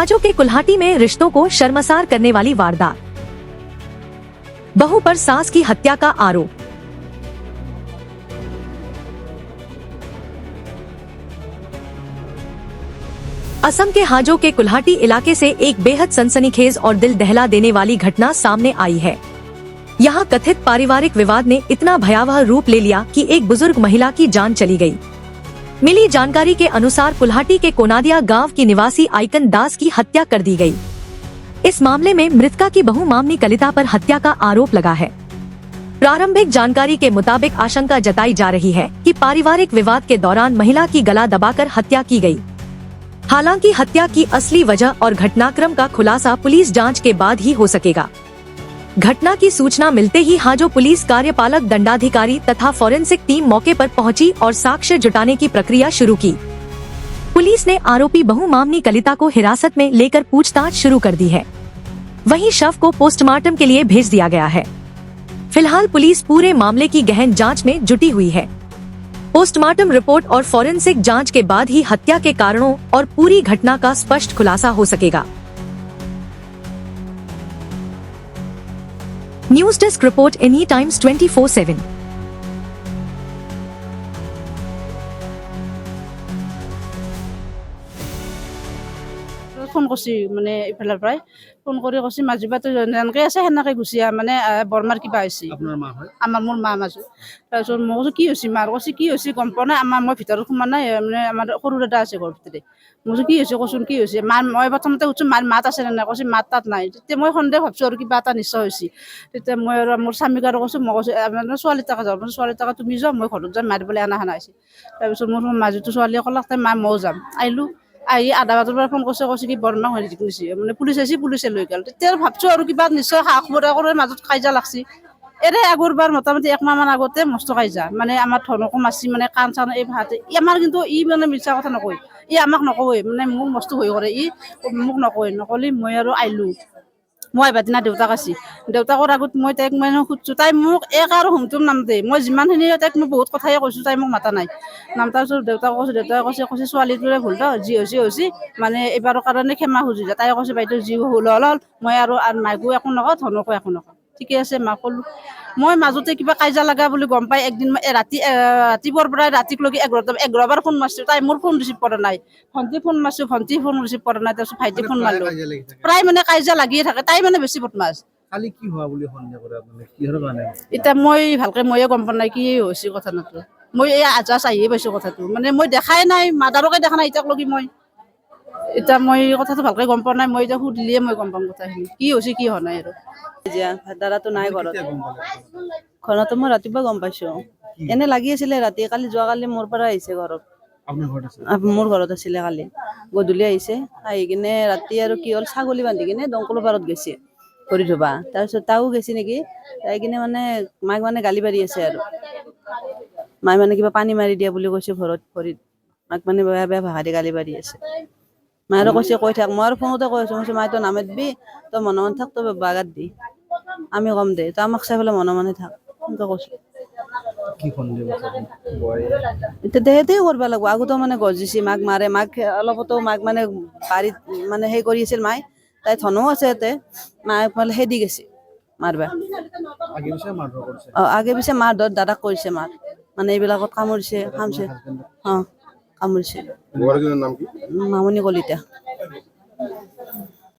हाजो के कुल्हाटी में रिश्तों को शर्मसार करने वाली वारदात। बहू पर सास की हत्या का आरोप। असम के हाजो के कुल्हाटी इलाके से एक बेहद सनसनीखेज और दिल दहला देने वाली घटना सामने आई है। यहाँ कथित पारिवारिक विवाद ने इतना भयावह रूप ले लिया कि एक बुजुर्ग महिला की जान चली गई। मिली जानकारी के अनुसार कुल्हाटी के कोनादिया गांव की निवासी आइकन दास की हत्या कर दी गई। इस मामले में मृतका की बहू मामनी कलिता पर हत्या का आरोप लगा है। प्रारंभिक जानकारी के मुताबिक आशंका जताई जा रही है कि पारिवारिक विवाद के दौरान महिला की गला दबाकर हत्या की गई। हालांकि हत्या की असली वजह और घटनाक्रम का खुलासा पुलिस जांच के बाद ही हो सकेगा। घटना की सूचना मिलते ही हाजो पुलिस कार्यपालक दंडाधिकारी तथा फॉरेंसिक टीम मौके पर पहुंची और साक्ष्य जुटाने की प्रक्रिया शुरू की। पुलिस ने आरोपी बहू मामनी कलिता को हिरासत में लेकर पूछताछ शुरू कर दी है। वहीं शव को पोस्टमार्टम के लिए भेज दिया गया है। फिलहाल पुलिस पूरे मामले की गहन जांच में जुटी हुई है। पोस्टमार्टम रिपोर्ट और फॉरेंसिक जांच के बाद ही हत्या के कारणों और पूरी घटना का स्पष्ट खुलासा हो सकेगा। News desk report any times 24/7। Phone কৰিছে মানে ইফালৰ পৰাই ফোন কৰি কৈছে মাজুবাটো যেনেকৈ আছে সেনেকৈ গুচি আহ মানে বৰমাৰ কিবা হৈছে। মোৰ মা মাজু। তাৰপিছত মই কৈছোঁ কি হৈছে মাৰ কৈছে কি হৈছে গম পোৱা নাই মই ভিতৰত সোমোৱা নাই মানে আমাৰ সৰু দাদা আছে ঘৰ ভিতৰতে। মই কৈছোঁ কি হৈছে কচোন কি হৈছে মাৰ মই প্ৰথমতে সুধিছোঁ মাৰ মাত আছে নে নাই কৈছে মাত তাত নাই। তেতিয়া মই সন্দেহ ভাবিছোঁ আৰু কিবা এটা নিশ্চয় হৈছে। তেতিয়া মই আৰু মোৰ স্বামীক আৰু কৈছোঁ মই কৈছোঁ মানে ছোৱালী টাকা যাওঁ মানে ছোৱালী টাকা তুমি যোৱা মই ঘৰত যাম মাৰিবলৈ অনা হৈছে। তাৰপিছত মোৰ মাজুটো ছোৱালীয়ে ক'লাক তাই মা ময়ো যাম আহিলোঁ। আহি আধা বাটৰ পৰা ফোন কৈছে কি বৰমা হৈ গৈছে মানে পুলিচ আহিছে পুলিচে লৈ গ'ল। তেতিয়া ভাবছো আৰু কিবা নিশ্চয় সাহস কৰি মাজত কাজিয়া লাগছি। এৰে আগৰবাৰ মোটামুটি 1 মাহ মান আগতে মস্ত কাজিয়া মানে আমাৰ ধনকো মাছি মানে কাণ চান এই ভাতে আমাৰ কিন্তু ই মানে মিছা কথা নকয়। ই আমাক নকয় মানে মোক মস্ত হৈ কৰে ই মোক নকলি মই আৰু আহিলোঁ। মই এবাৰ দেউতাক আছে দেউতাকৰ আগত মই তাইক মানে সুধিছোঁ তাই মোক এক আৰু হুমটোম নাম দে মই যিমানখিনি তাইক মই বহুত কথাই কৈছোঁ তাই মোক মাতা নাই নাম। তাৰপিছত দেউতাক কৈছোঁ দেউতাকে কৈছে ছোৱালীটোৰে ভুল দ যি হৈছে মানে এইবাৰৰ কাৰণে ক্ষমা খুজি যায়। তাই কৈছে বাইদেউ যি ভুল হ'ল মই আৰু মাকো একো নকওঁ ধনকো একো নকওঁ ঠিকে আছে মাক ক'লোঁ। মই মাজতে কিবা কাজিয়া লগা বুলি গম পাই একদিন ৰাতিপুৱাৰ পৰাই ৰাতিলৈকে 11 বাৰ ফোন মাৰিছোঁ তাই মোৰ ফোন ৰিচিভ কৰা নাই। ভণ্টি ফোন মাৰিছোঁ ভণ্টি ফোন ৰিচিভ কৰা নাই। তাৰপিছত ভাইটি ফোন মাৰিলোঁ প্ৰায় মানে কাজিয়া লাগিয়ে থাকে তাই মানে বেছি বদমাছ। কালি কি হোৱা বুলি সন্দেহ কৰে আপুনি কিহৰ কাৰণে? এতিয়া মই ভালকে ময়ে গম পোৱা নাই কি হৈছে কথাটো। মই এই আজাচ আহিয়ে পাইছোঁ কথাটো মানে মই দেখাই নাই মাদাৰকে দেখা নাই এতিয়ালৈকে মই। এতিয়া মই কথাটো ভালকে গম পোৱা নাই মই এতিয়া সুধিলিয়ে মই গম পাম কথাখিনি কি হৈছে কি হোৱা নাই আৰু। দাদাটো নাই ঘৰতো মই ৰাতিপুৱা গম পাইছোঁ এনে লাগি আছিলে ৰাতি কালি যোৱাকালি মোৰ পৰা আহিছে ঘৰত। মোৰ ঘৰত আছিলে কালি গধূলি আহিছে আহি কিনে ৰাতি আৰু কি হ'ল ছাগলী বান্ধি কিনে দমকলৰ পাৰত গৈছে কৰি থবা। তাৰপিছত তাও গৈছে নেকি যাই কিনে মানে মাক মানে গালি পাৰি আছে আৰু মায়ে মানে কিবা পানী মাৰি দিয়া বুলি কৈছে ভৰিত মাক মানে বেয়া বেয়া ভাষা দি গালি পাৰি আছে। মায়ে আৰু কৈছে কৈ থাক মই আৰু ফোনতে কৈ আছোঁ মই মায়ে তই নামাতিবি তই মনে মনে থাক তই বাগাত দি আমি কম দে তই আমাক চাই পেলাই মনে মনে থাক এনেকৈ কৈছোঁ। এতিয়া দেহতে কৰিব লাগিব আগতো মানে গজিছে মাক মাৰে মাক অলপতো মাক মানে বাৰীত মানে সেই কৰি আছিল মায়ে তাই ধনো আছে ইয়াতে মায়ে ফালে সেই দি গৈছে মাৰবা আগে পিছে মাৰ দাদাক কৰিছে মাৰ মানে এইবিলাকত কামুৰিছে কামুৰিছে মামনি কলিতা।